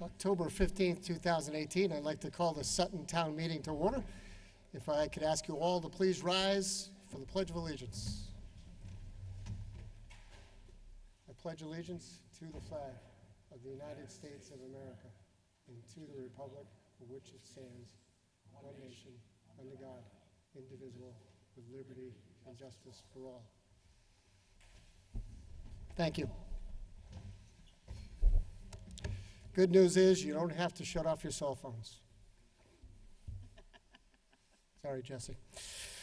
October 15th, 2018. I'd like to call the Sutton Town Meeting to order. If I could ask you all to please rise for the Pledge of Allegiance. I pledge allegiance to the flag of the United States of America and to the republic for which it stands, one nation, under God, indivisible, with liberty and justice for all. Thank you. Good news is you don't have to shut off your cell phones. Sorry, Jesse.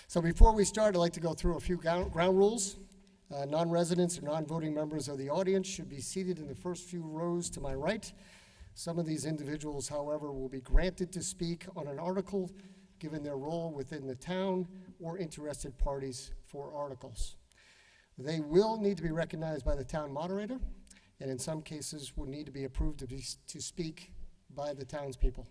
So before we start, I'd like to go through a few ground rules. Non-residents or non-voting members of the audience should be seated in the first few rows to my right. Some of these individuals, however, will be granted to speak on an article given their role within the town or interested parties for articles. They will need to be recognized by the town moderator, and in some cases will need to be approved to speak by the townspeople.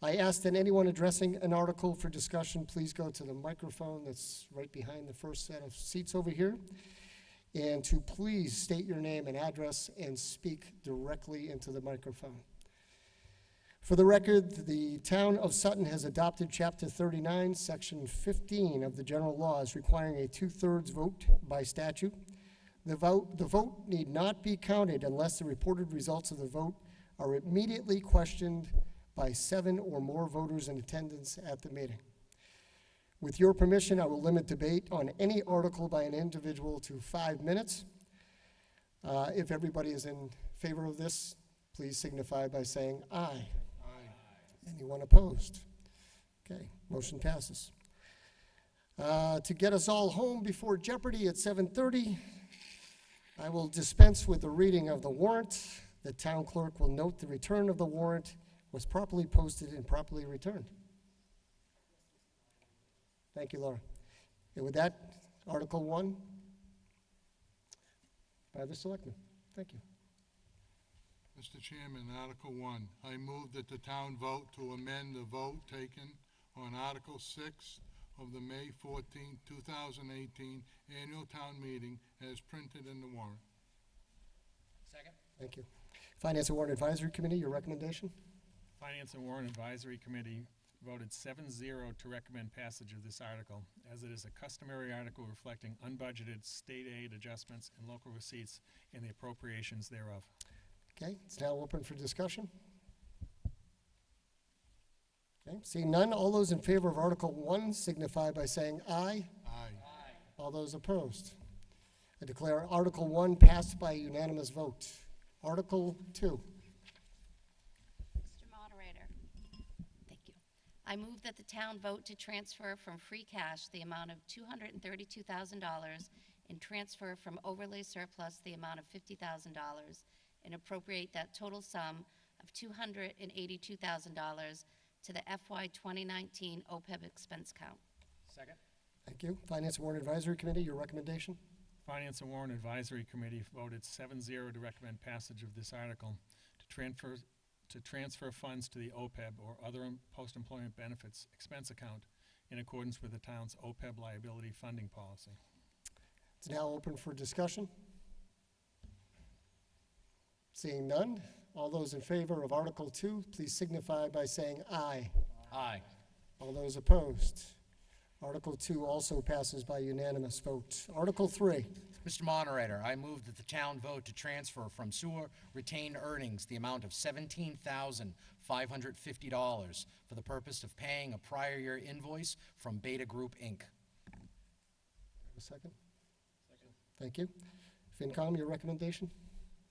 I ask that anyone addressing an article for discussion please go to the microphone that's right behind the first set of seats over here, and to please state your name and address and speak directly into the microphone. For the record, the town of Sutton has adopted Chapter 39, Section 15 of the general laws requiring a 2/3 vote by statute. The vote need not be counted unless the reported results of the vote are immediately questioned by 7 or more voters in attendance at the meeting. With your permission, I will limit debate on any article by an individual to 5 minutes. If everybody is in favor of this, please signify by saying aye. Aye. Anyone opposed? Okay, motion passes. To get us all home before Jeopardy at 7:30, I will dispense with the reading of the warrant. The town clerk will note the return of the warrant was properly posted and properly returned. Thank you, Laura. And with that, Article 1 by the Selectmen. Thank you. Mr. Chairman, Article 1, I move that the town vote to amend the vote taken on Article 6 of the May 14, 2018 annual town meeting as printed in the warrant. Second. Thank you. Finance and Warrant Advisory Committee, your recommendation? Finance and Warrant Advisory Committee voted 7-0 to recommend passage of this article, as it is a customary article reflecting unbudgeted state aid adjustments and local receipts and the appropriations thereof. Okay, it's now open for discussion. Okay, seeing none, all those in favor of Article 1 signify by saying aye. Aye. Aye. All those opposed. I declare Article 1 passed by unanimous vote. Article 2. Mr. Moderator, thank you. I move that the town vote to transfer from free cash the amount of $232,000 and transfer from overlay surplus the amount of $50,000 and appropriate that total sum of $282,000 to the FY 2019 OPEB expense count. Second. Thank you. Finance and Warrant Advisory Committee, your recommendation? Finance and Warrant Advisory Committee voted 7-0 to recommend passage of this article to transfer funds to the OPEB or other post-employment benefits expense account in accordance with the town's OPEB liability funding policy. It's now open for discussion. Seeing none, all those in favor of Article 2, please signify by saying aye. Aye. All those opposed. Article 2 also passes by unanimous vote. Article 3. Mr. Moderator, I move that the town vote to transfer from sewer retained earnings the amount of $17,550 for the purpose of paying a prior year invoice from Beta Group, Inc. A second? Second. Thank you. FinCom, your recommendation?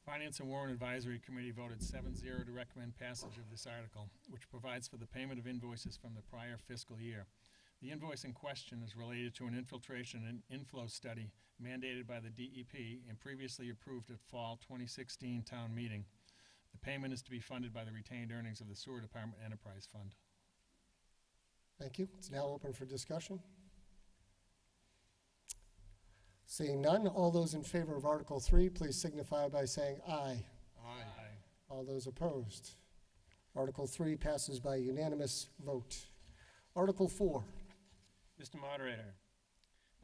Finance and Warrant Advisory Committee voted 7-0 to recommend passage of this article, which provides for the payment of invoices from the prior fiscal year. The invoice in question is related to an infiltration and inflow study mandated by the DEP and previously approved at fall 2016 town meeting. The payment is to be funded by the retained earnings of the Sewer Department Enterprise Fund. Thank you. It's now open for discussion. Seeing none, all those in favor of Article 3, please signify by saying aye. Aye. Aye. All those opposed. Article 3 passes by unanimous vote. Article 4. Mr. Moderator,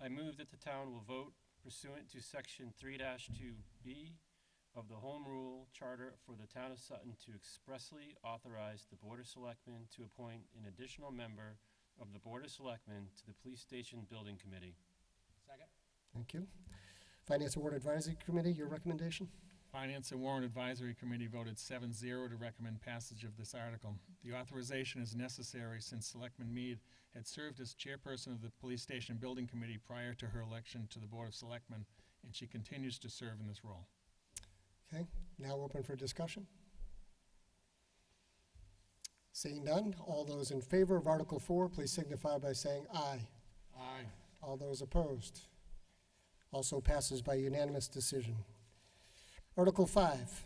I move that the town will vote pursuant to Section 3-2B of the Home Rule Charter for the Town of Sutton to expressly authorize the Board of Selectmen to appoint an additional member of the Board of Selectmen to the Police Station Building Committee. Second. Thank you. Finance and Warrant Advisory Committee, your recommendation? Finance and Warrant Advisory Committee voted 7-0 to recommend passage of this article. The authorization is necessary since Selectman Mead had served as chairperson of the Police Station Building Committee prior to her election to the Board of Selectmen, and she continues to serve in this role. Okay, now open for discussion. Seeing none, all those in favor of Article 4, please signify by saying aye. Aye. All those opposed? Also passes by unanimous decision. Article 5.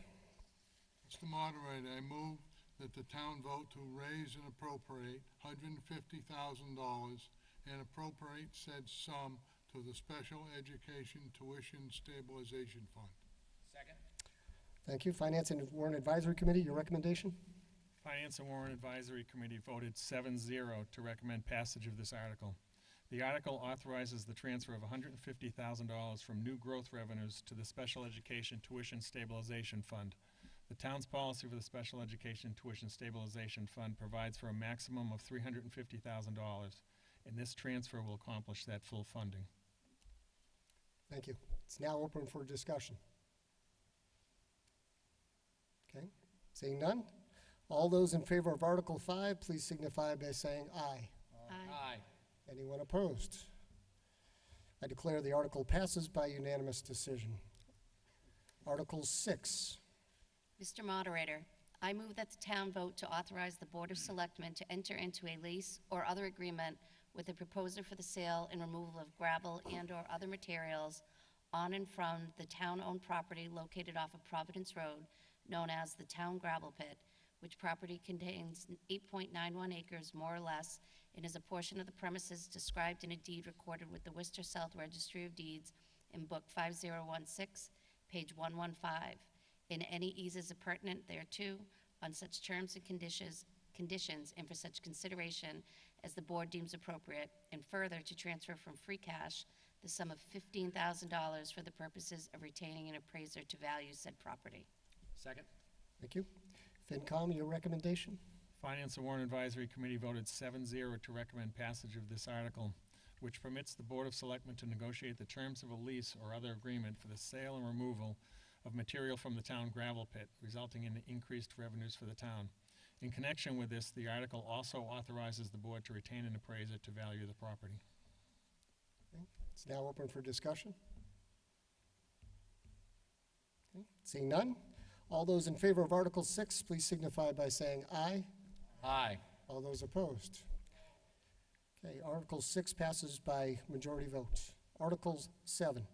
Mr. Moderator, I move that the town vote to raise and appropriate $150,000 and appropriate said sum to the Special Education Tuition Stabilization Fund. Second. Thank you. Finance and Warrant Advisory Committee, your recommendation? Finance and Warrant Advisory Committee voted 7-0 to recommend passage of this article. The article authorizes the transfer of $150,000 from new growth revenues to the Special Education Tuition Stabilization Fund. The town's policy for the Special Education Tuition Stabilization Fund provides for a maximum of $350,000, and this transfer will accomplish that full funding. Thank you. It's now open for discussion. Okay, seeing none, all those in favor of Article 5, please signify by saying aye. Aye. Anyone opposed? I declare the article passes by unanimous decision. Article 6. Mr. Moderator, I move that the town vote to authorize the Board of Selectmen to enter into a lease or other agreement with a proposer for the sale and removal of gravel and/or other materials on and from the town-owned property located off of Providence Road, known as the Town Gravel Pit, which property contains 8.91 acres, more or less, and is a portion of the premises described in a deed recorded with the Worcester South Registry of Deeds in Book 5016, page 115, and any eases appurtenant thereto, on such terms and conditions, and for such consideration as the board deems appropriate, and further to transfer from free cash the sum of $15,000 for the purposes of retaining an appraiser to value said property. Second. Thank you. FinCom, your recommendation? Finance and Warrant Advisory Committee voted 7-0 to recommend passage of this article, which permits the Board of Selectmen to negotiate the terms of a lease or other agreement for the sale and removal of material from the town gravel pit, resulting in increased revenues for the town. In connection with this, the article also authorizes the board to retain an appraiser to value the property. Okay. It's now open for discussion. Okay. Seeing none, all those in favor of Article 6, please signify by saying aye. Aye. All those opposed? Okay, Article 6 passes by majority vote. Article 7.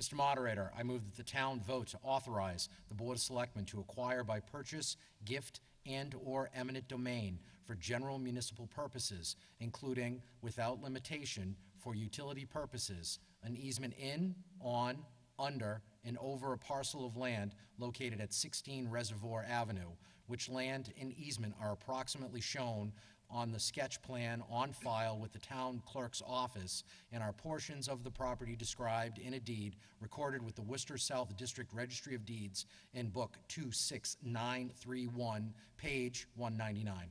Mr. Moderator, I move that the town vote to authorize the Board of Selectmen to acquire by purchase, gift, and/or eminent domain for general municipal purposes, including, without limitation, for utility purposes, an easement in, on, under, and over a parcel of land located at 16 Reservoir Avenue, which land and easement are approximately shown on the sketch plan on file with the town clerk's office and are portions of the property described in a deed recorded with the Worcester South District Registry of Deeds in Book 26931, page 199.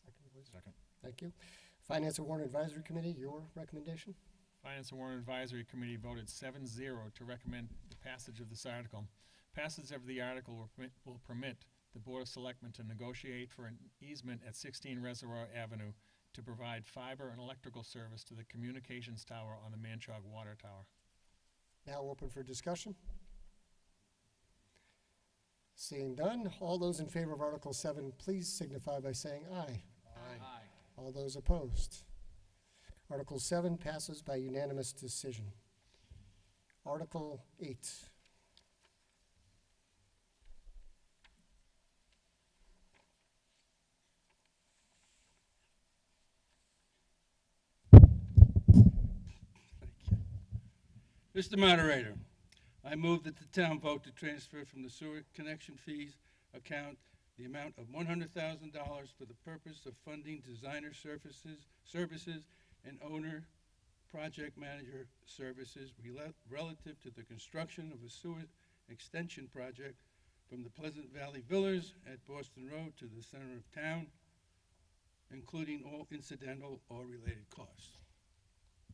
Second, please. Second. Thank you. Finance and Warrant Advisory Committee, your recommendation? Finance and Warrant Advisory Committee voted 7-0 to recommend the passage of this article. Passage of the article will permit the Board of Selectmen to negotiate for an easement at 16 Reservoir Avenue to provide fiber and electrical service to the communications tower on the Manchog Water Tower. Now open for discussion. Seeing none, all those in favor of Article 7, please signify by saying aye. Aye. All those opposed? Article 7 passes by unanimous decision. Article 8. Mr. Moderator, I move that the town vote to transfer from the sewer connection fees account the amount of $100,000 for the purpose of funding designer services and owner project manager services relative to the construction of a sewer extension project from the Pleasant Valley Villas at Boston Road to the center of town, including all incidental or related costs.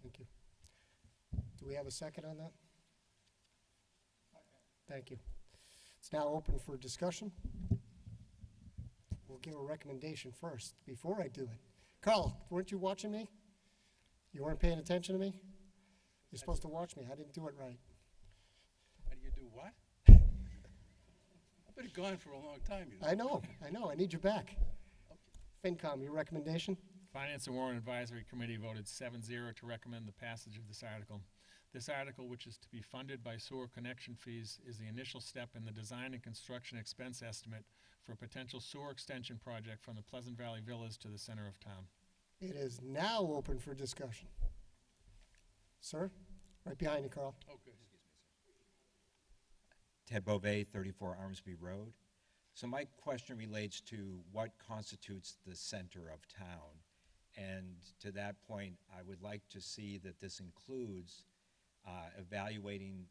Thank you. Do we have a second on that? Thank you. It's now open for discussion. We'll give a recommendation first, before I do it. Carl, weren't you watching me? You weren't paying attention to me? You're supposed to watch me. I didn't do it right. How do you do what? I've been gone for a long time, you know. I know. I need you back. FinCom, your recommendation? Finance and Warrant Advisory Committee voted 7-0 to recommend the passage of this article. This article, which is to be funded by sewer connection fees, is the initial step in the design and construction expense estimate for a potential sewer extension project from the Pleasant Valley Villas to the center of town. It is now open for discussion. Sir, right behind you, Carl. Okay. Ted Beauvais, 34 Armsby Road. So my question relates to what constitutes the center of town. And to that point, I would like to see that this includes evaluating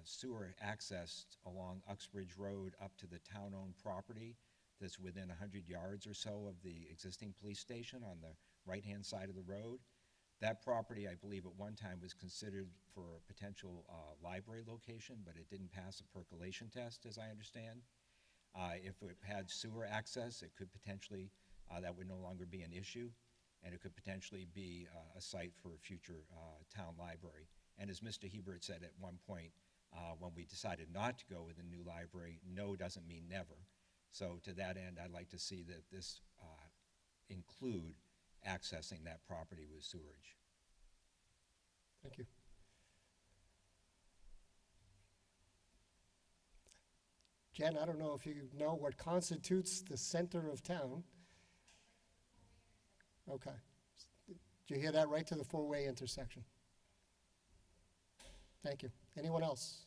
sewer access along Uxbridge Road up to the town-owned property that's within 100 yards or so of the existing police station on the right-hand side of the road. That property, I believe, at one time was considered for a potential library location, but it didn't pass a percolation test, as I understand. If it had sewer access, it could potentially, that would no longer be an issue, and it could potentially be a site for a future town library. And as Mr. Hebert said at one point, when we decided not to go with a new library, no doesn't mean never. So to that end, I'd like to see that this include accessing that property with sewerage. Thank you. Jen, I don't know if you know what constitutes the center of town. Okay. Did you hear that? Right to the four-way intersection. Thank you. Anyone else?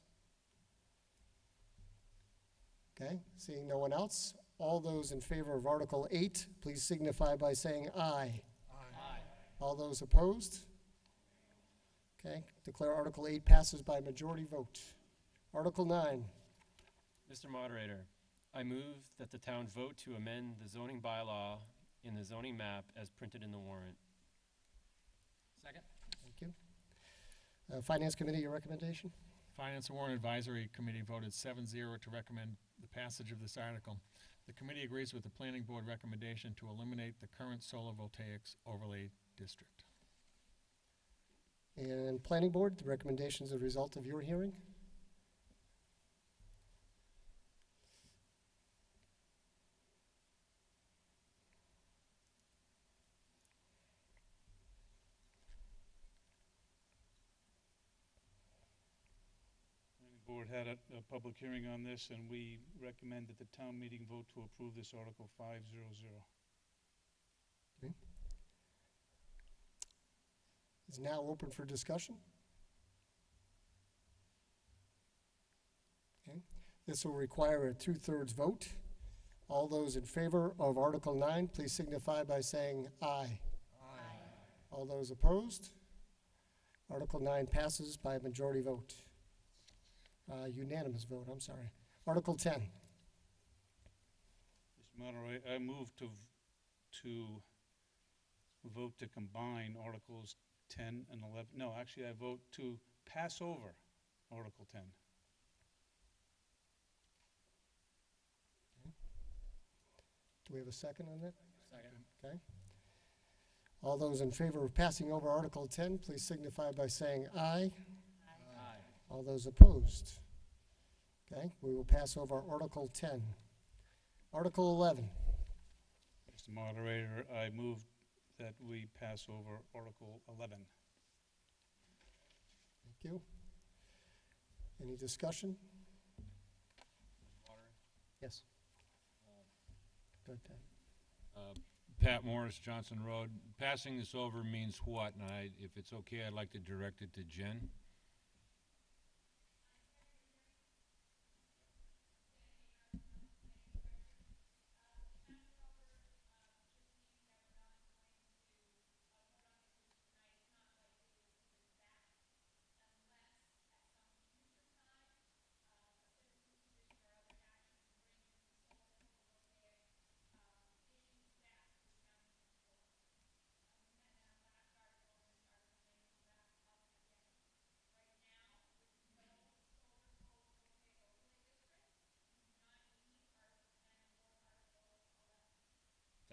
Okay, seeing no one else. All those in favor of Article 8, please signify by saying aye. Aye. All those opposed? Okay, declare Article 8 passes by majority vote. Article 9. Mr. Moderator, I move that the town vote to amend the zoning bylaw in the zoning map as printed in the warrant. Second? Thank you. Finance Committee, your recommendation? Finance and Warrant Advisory Committee voted 7-0 to recommend the passage of this article. The committee agrees with the Planning Board recommendation to eliminate the current solar voltaics overlay district. And Planning Board, the recommendation is a result of your hearing? Board had a public hearing on this, and we recommend that the town meeting vote to approve this Article 500. Okay. Is now open for discussion. Okay. This will require a 2/3 vote. All those in favor of Article 9, please signify by saying aye. Aye. All those opposed? Article 9 passes by a majority vote. Unanimous vote, I'm sorry. Article 10. Mr. Moderator, I move to vote to combine Articles 10 and 11. No, actually, I vote to pass over Article 10. Do we have a second on that? Second. Okay. All those in favor of passing over Article 10, please signify by saying aye. Aye. All those opposed? Okay, we will pass over Article 10. Article 11. Mr. Moderator, I move that we pass over Article 11. Thank you. Any discussion? Yes. Go ahead, Ted. Pat Morris, Johnson Road. Passing this over means what? And if it's okay, I'd like to direct it to Jen.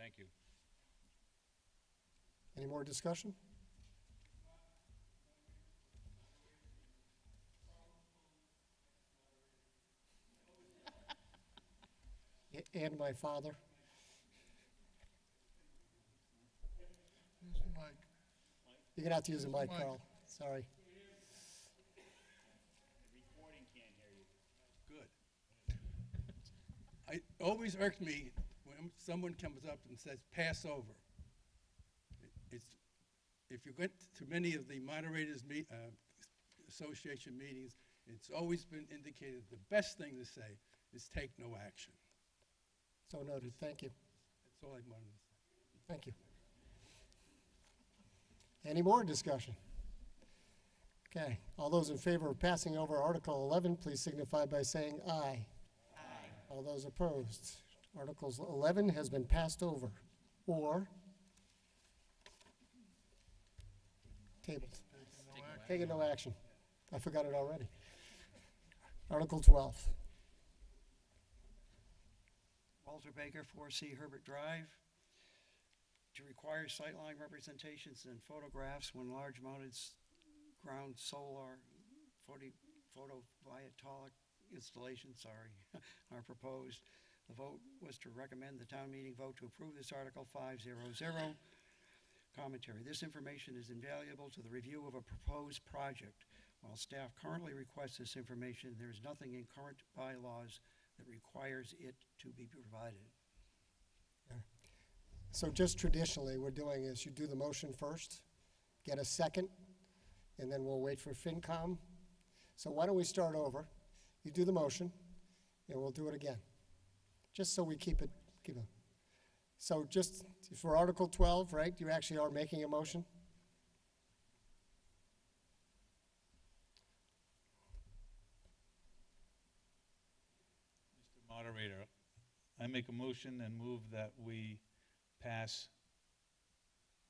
Thank you. Any more discussion? And my father. Use the mic. You're gonna have to use the mic, Mic. Carl. Sorry. Good. It always irked me when someone comes up and says, "Pass over." It's, if you get to many of the moderators' association meetings, it's always been indicated the best thing to say is take no action. So noted. Thank you. That's all I wanted to say. Thank you. Any more discussion? Okay. All those in favor of passing over Article 11, please signify by saying aye. Aye. All those opposed? Article 11 has been passed over. Or tabled. Taken no action. I forgot it already. Article 12. Walter Baker, 4C Herbert Drive, to require sightline representations and photographs when large mounted ground solar photovoltaic installations are proposed. The vote was to recommend the town meeting vote to approve this Article 500. Commentary. This information is invaluable to the review of a proposed project. While staff currently requests this information, there is nothing in current bylaws that requires it to be provided. So just traditionally, we're doing is you do the motion first, get a second, and then we'll wait for FinCom. So why don't we start over? You do the motion, and we'll do it again, just so we keep it. So just for Article 12, right, you actually are making a motion? Mr. Moderator, I make a motion and move that we pass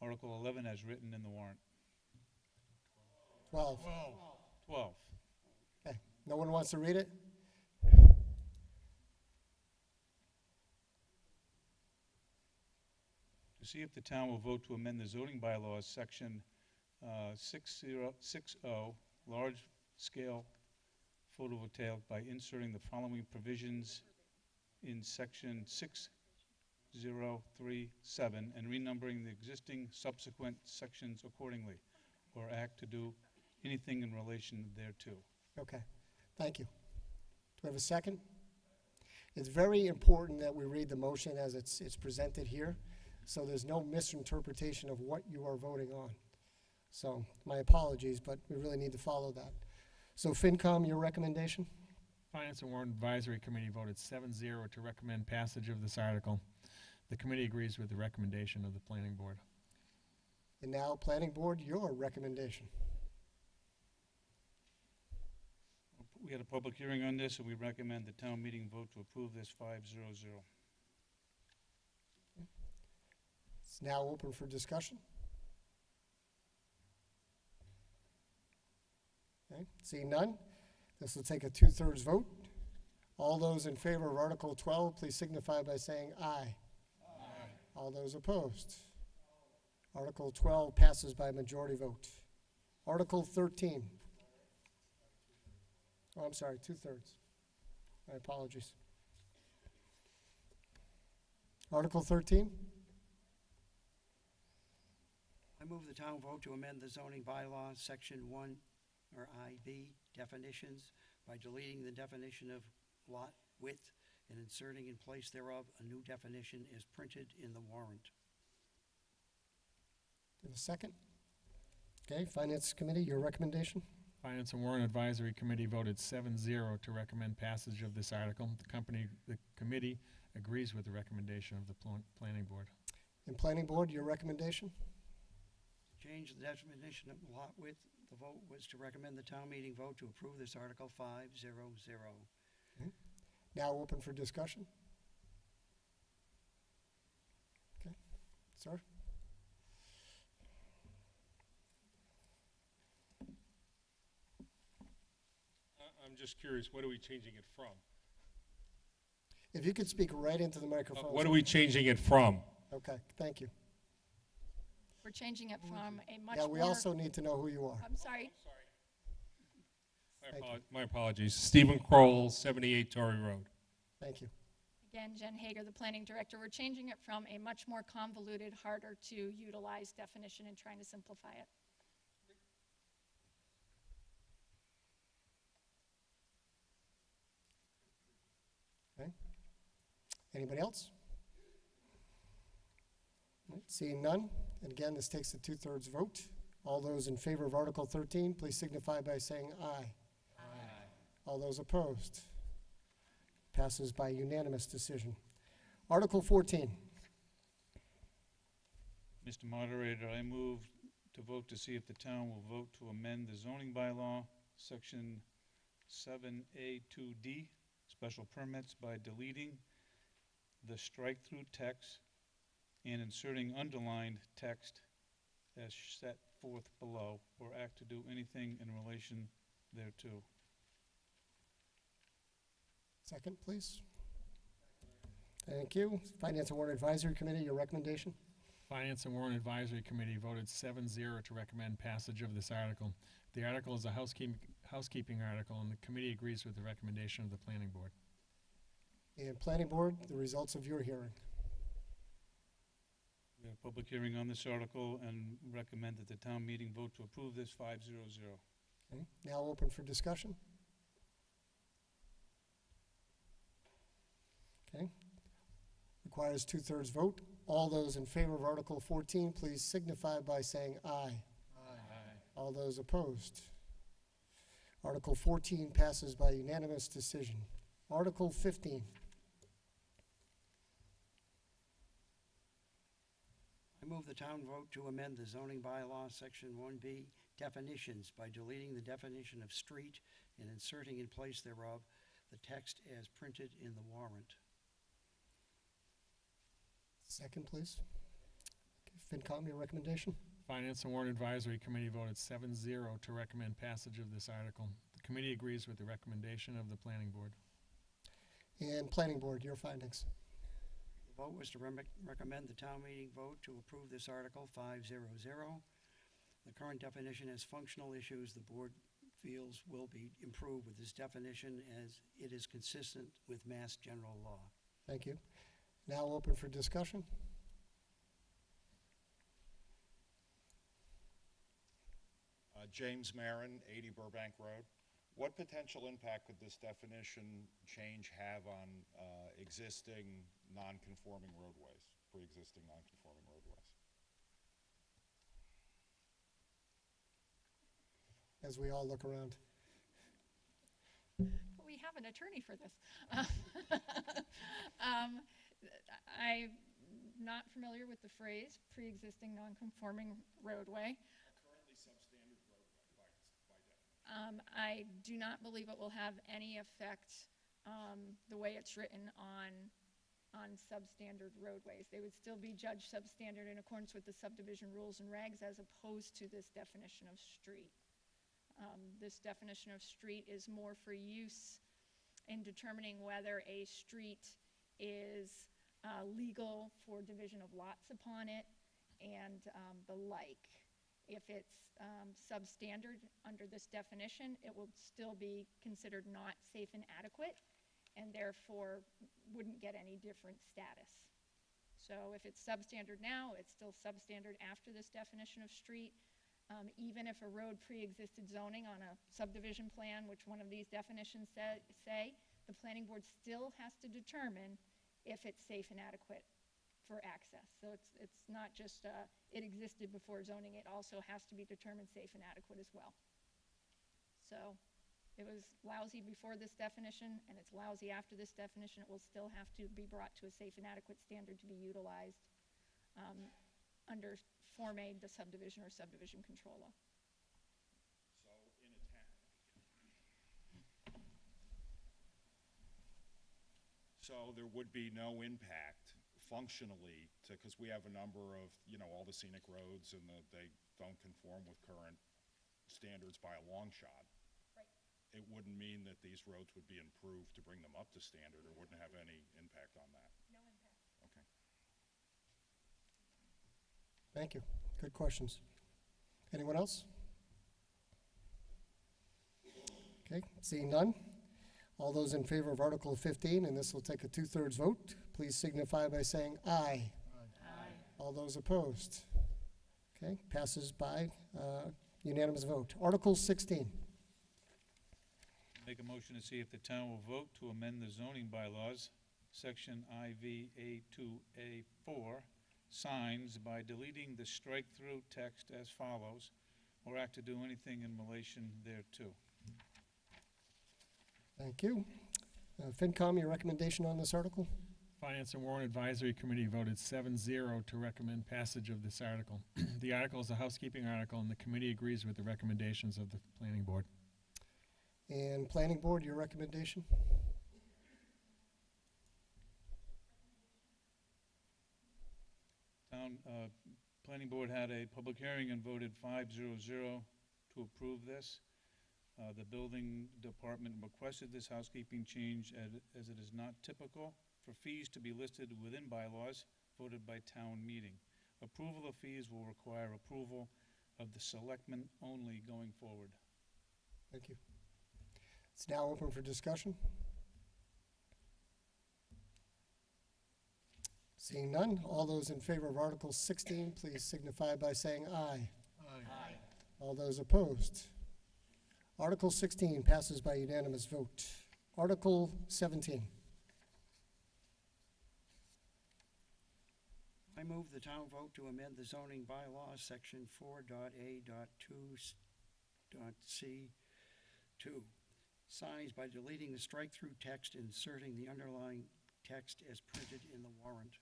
Article 11 as written in the warrant. 12. 12. Okay. No one wants to read it? To see if the town will vote to amend the zoning bylaws, section 60, large-scale photovoltaic, by inserting the following provisions in section 6037 and renumbering the existing subsequent sections accordingly, or act to do anything in relation thereto. Okay. Thank you. Do we have a second? It's very important that we read the motion as it's presented here, so there's no misinterpretation of what you are voting on. So my apologies, but we really need to follow that. So FinCom, your recommendation? Finance and Warrant Advisory Committee voted 7-0 to recommend passage of this article. The committee agrees with the recommendation of the Planning Board. And now, Planning Board, your recommendation. We had a public hearing on this, and we recommend the town meeting vote to approve this 5-0-0. It's now open for discussion. Okay, seeing none, this will take a 2/3 vote. All those in favor of Article 12, please signify by saying aye. Aye. All those opposed? Article 12 passes by majority vote. Article 13. Oh, I'm sorry, 2/3. My apologies. Article 13. I move the town vote to amend the zoning bylaws, section 1, or IB, definitions, by deleting the definition of lot width and inserting in place thereof a new definition as printed in the warrant. Do a second. Okay, Finance Committee, your recommendation? Finance and Warrant Advisory Committee voted 7-0 to recommend passage of this article. The committee agrees with the recommendation of the Planning Board. And Planning Board, your recommendation? Change the definition of lot width. The vote was to recommend the town meeting vote to approve this Article 500. Okay. Now open for discussion. Okay, sir? I'm just curious, what are we changing it from? If you could speak right into the microphone. What are we changing it from? Okay, thank you. We're changing it from a much Yeah, more... we also need to know who you are. I'm sorry. Thank you. My apologies. Stephen Kroll, 78 Torrey Road. Thank you. Again, Jen Hager, the planning director. We're changing it from a much more convoluted, harder to utilize definition and trying to simplify it. Okay. Anybody else? All right, seeing none, and again, this takes a 2/3 vote. All those in favor of Article 13, please signify by saying aye. Aye. All those opposed? Passes by unanimous decision. Article 14. Mr. Moderator, I move to vote to see if the town will vote to amend the zoning bylaw, Section 7A2D, special permits, by deleting the strike-through text and inserting underlined text as set forth below, or act to do anything in relation thereto. Second, please. Thank you. Finance and Warrant Advisory Committee, your recommendation? Finance and Warrant Advisory Committee voted 7-0 to recommend passage of this article. The article is a housekeeping article, and the committee agrees with the recommendation of the Planning Board. And Planning Board, the results of your hearing. We have a public hearing on this article and recommend that the town meeting vote to approve this 5-0-0. Okay. Now open for discussion. Okay. Requires 2/3 vote. All those in favor of Article 14, please signify by saying aye. Aye. All those opposed? Article 14 passes by unanimous decision. Article 15. I move the town vote to amend the zoning bylaw, Section 1B, definitions by deleting the definition of street and inserting in place thereof the text as printed in the warrant. Second, please. Okay, FinCom, your recommendation? Finance and Warrant Advisory Committee voted 7-0 to recommend passage of this article. The committee agrees with the recommendation of the Planning Board. And Planning Board, your findings? The vote was to recommend the town meeting vote to approve this article 5-0-0. The current definition has functional issues the board feels will be improved with this definition as it is consistent with Mass General Law. Thank you. Now open for discussion. James Marin, 80 Burbank Road. What potential impact could this definition change have on existing non-conforming roadways, pre-existing non-conforming roadways? As we all look around. We have an attorney for this. I'm not familiar with the phrase pre-existing non-conforming roadway. Currently substandard roadway by definition. I do not believe it will have any effect the way it's written on substandard roadways. They would still be judged substandard in accordance with the subdivision rules and regs as opposed to this definition of street. This definition of street is more for use in determining whether a street is legal for division of lots upon it and the like. If it's substandard under this definition, it will still be considered not safe and adequate and therefore wouldn't get any different status. So if it's substandard now, it's still substandard after this definition of street. Even if a road pre-existed zoning on a subdivision plan, which one of these definitions say, the planning board still has to determine if it's safe and adequate for access. So it's not just it existed before zoning, it also has to be determined safe and adequate as well. So it was lousy before this definition and it's lousy after this definition. It will still have to be brought to a safe and adequate standard to be utilized under Form A, the subdivision or subdivision control law. So there would be no impact functionally to, because we have a number of, all the scenic roads and they don't conform with current standards by a long shot. Right. It wouldn't mean that these roads would be improved to bring them up to standard, or wouldn't have any impact on that. No impact. Okay. Thank you. Good questions. Anyone else? Okay, seeing none. All those in favor of Article 15, and this will take a 2/3 vote, please signify by saying aye. Aye. All those opposed? Okay, passes by unanimous vote. Article 16. Make a motion to see if the town will vote to amend the zoning bylaws, section IVA2A4, signs by deleting the strike-through text as follows, or act to do anything in relation thereto. Thank you. FinCom, your recommendation on this article? Finance and Warrant Advisory Committee voted 7-0 to recommend passage of this article. The article is a housekeeping article, and the committee agrees with the recommendations of the Planning Board. And Planning Board, your recommendation? Town Planning Board had a public hearing and voted 5-0-0 to approve this. The building department requested this housekeeping change as it is not typical for fees to be listed within bylaws voted by town meeting. Approval of fees will require approval of the selectmen only going forward. Thank you. It's now open for discussion. Seeing none, all those in favor of Article 16, please signify by saying aye. Aye. All those opposed? Article 16 passes by unanimous vote. Article 17. I move the town vote to amend the zoning bylaws, section 4.A.2.c2, signs by deleting the strike-through text and inserting the underlying text as printed in the warrant.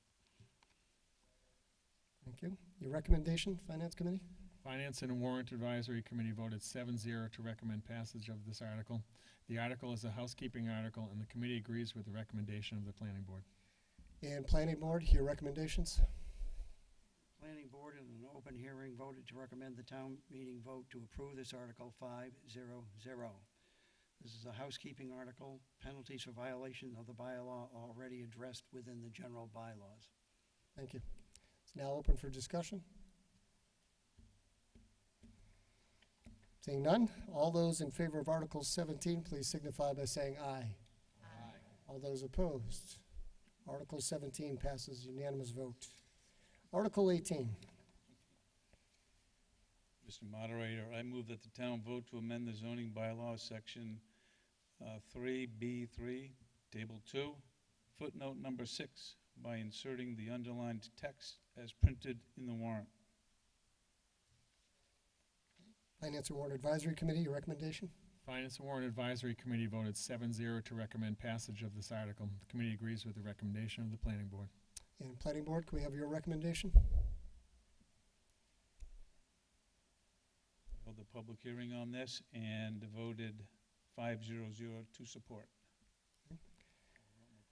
Thank you. Your recommendation, Finance Committee? Finance and Warrant Advisory Committee voted 7-0 to recommend passage of this article. The article is a housekeeping article, and the committee agrees with the recommendation of the Planning Board. And Planning Board, your recommendations? Planning Board in an open hearing voted to recommend the town meeting vote to approve this article 5-0-0. This is a housekeeping article, penalties for violation of the bylaw already addressed within the general bylaws. Thank you. It's now open for discussion. Seeing none, all those in favor of Article 17, please signify by saying aye. Aye. All those opposed? Article 17 passes unanimous vote. Article 18. Mr. Moderator, I move that the town vote to amend the zoning bylaws, section 3B3, Table 2, footnote number 6, by inserting the underlined text as printed in the warrant. Finance and Warrant Advisory Committee, your recommendation? Finance and Warrant Advisory Committee voted 7-0 to recommend passage of this article. The committee agrees with the recommendation of the Planning Board. And Planning Board, can we have your recommendation? Held a public hearing on this and voted 5-0-0 to support.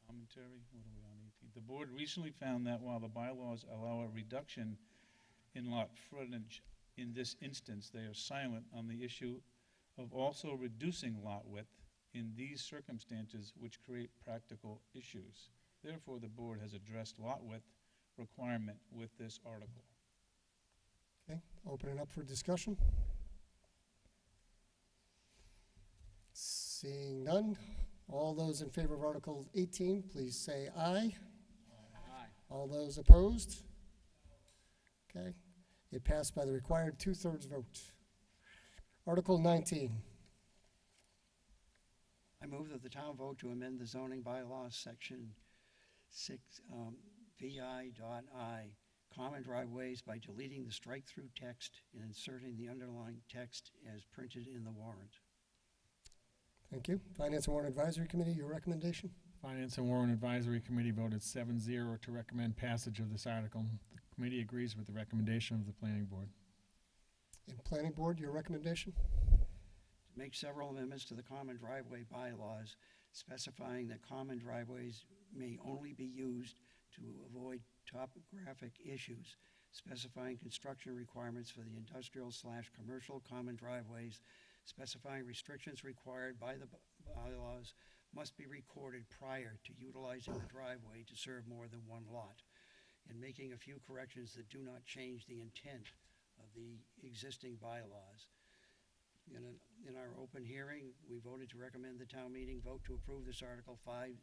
Commentary, what are we on 18? The board recently found that while the bylaws allow a reduction in lot frontage, in this instance, they are silent on the issue of also reducing lot width in these circumstances which create practical issues. Therefore, the board has addressed lot width requirement with this article. Okay, open it up for discussion. Seeing none, all those in favor of Article 18, please say aye. Aye. All those opposed? Okay, it passed by the required 2/3 vote. Article 19. I move that the town vote to amend the zoning bylaws, section 6, VI.I, common driveways by deleting the strike-through text and inserting the underlying text as printed in the warrant. Thank you. Finance and Warrant Advisory Committee, your recommendation? Finance and Warrant Advisory Committee voted 7-0 to recommend passage of this article. The committee agrees with the recommendation of the Planning Board. And Planning Board, your recommendation? To make several amendments to the common driveway bylaws, specifying that common driveways may only be used to avoid topographic issues, specifying construction requirements for the industrial/commercial common driveways, specifying restrictions required by the bylaws must be recorded prior to utilizing the driveway to serve more than one lot, and making a few corrections that do not change the intent of the existing bylaws. In our open hearing, we voted to recommend the town meeting vote to approve this Article 500.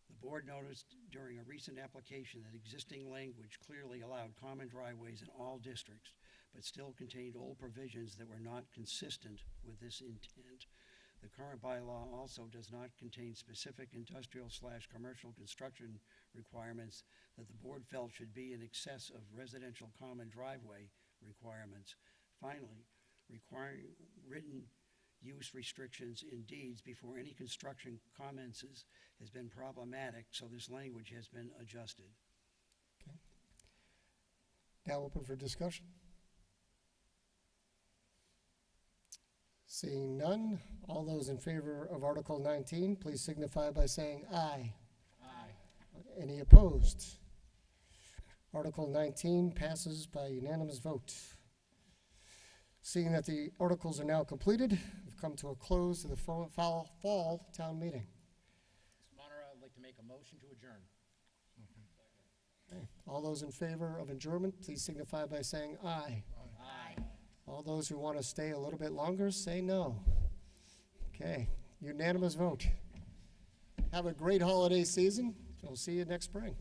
The board noticed during a recent application that existing language clearly allowed common driveways in all districts, but still contained old provisions that were not consistent with this intent. The current bylaw also does not contain specific industrial/commercial construction requirements that the board felt should be in excess of residential common driveway requirements. Finally, requiring written use restrictions in deeds before any construction commences has been problematic, so this language has been adjusted. Okay. Now open for discussion. Seeing none, all those in favor of Article 19, please signify by saying aye. Aye. Any opposed? Article 19 passes by unanimous vote. Seeing that the articles are now completed, we've come to a close to the fall town meeting. Mr. Monero, I'd like to make a motion to adjourn. Okay. All those in favor of adjournment, please signify by saying aye. Aye. All those who want to stay a little bit longer, say no. Okay, unanimous vote. Have a great holiday season. We'll see you next spring.